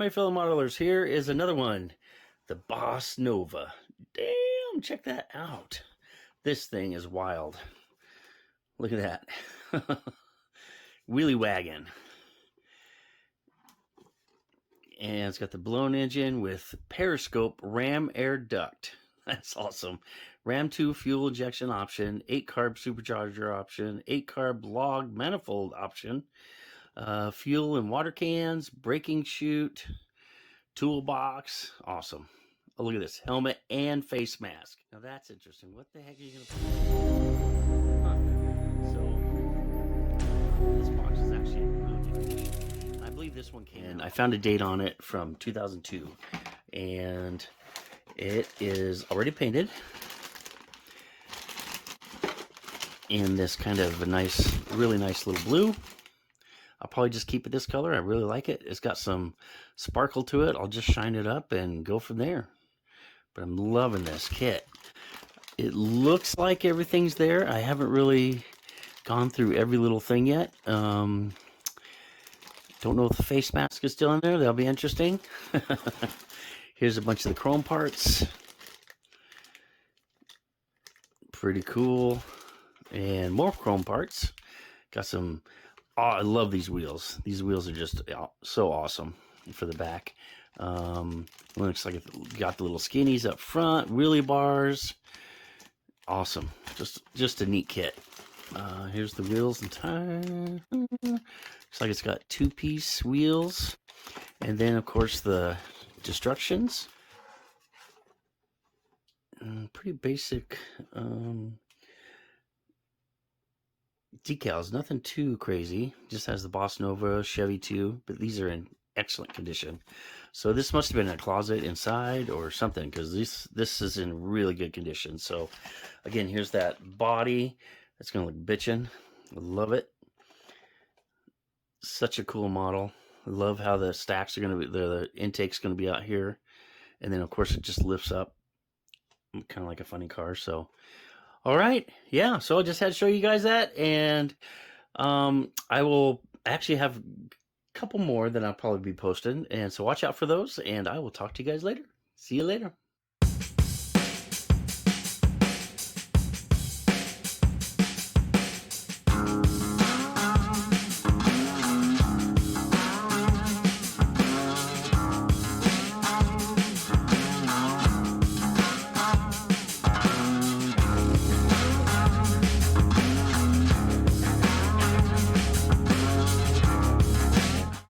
my fellow modelers, here is another one. The Boss Nova. Damn, check that out. This thing is wild. Look at that. Wheelie wagon. And it's got the blown engine with periscope ram air duct. That's awesome. Ram 2 fuel injection option, 8 carb supercharger option, 8 carb log manifold option, fuel and water cans, braking chute, toolbox. Awesome. Oh, look at this. Helmet and face mask. Now that's interesting. What the heck are you going to put? So this box is actually in really good condition. I believe this one came. I found a date on it from 2002. And it is already painted in this kind of a nice, really nice little blue. I'll probably just keep it this color. I really like it. It's got some sparkle to it. I'll just shine it up and go from there. But I'm loving this kit. It looks like everything's there. I haven't really gone through every little thing yet. Don't know if the face mask is still in there. That'll be interesting. Here's a bunch of the chrome parts. Pretty cool. And more chrome parts. Got some... Oh, I love these wheels. These wheels are just so awesome for the back. Looks like it got the little skinnies up front, wheelie bars. Awesome. Just a neat kit. Here's the wheels and tires. Looks like it's got 2-piece wheels. And then, of course, the destructions. Pretty basic decals, nothing too crazy. Just has the Boss Nova, Chevy 2, but these are in excellent condition. So this must have been in a closet inside or something, because this is in really good condition. So again, here's that body. That's gonna look bitchin'. I love it. Such a cool model. I love how the stacks are gonna be, the intake's gonna be out here, and then of course it just lifts up, kind of like a funny car. So all right, yeah, so I just had to show you guys that, and I will actually have a couple more that I'll probably be posting, and so watch out for those, and I will talk to you guys later. See you later.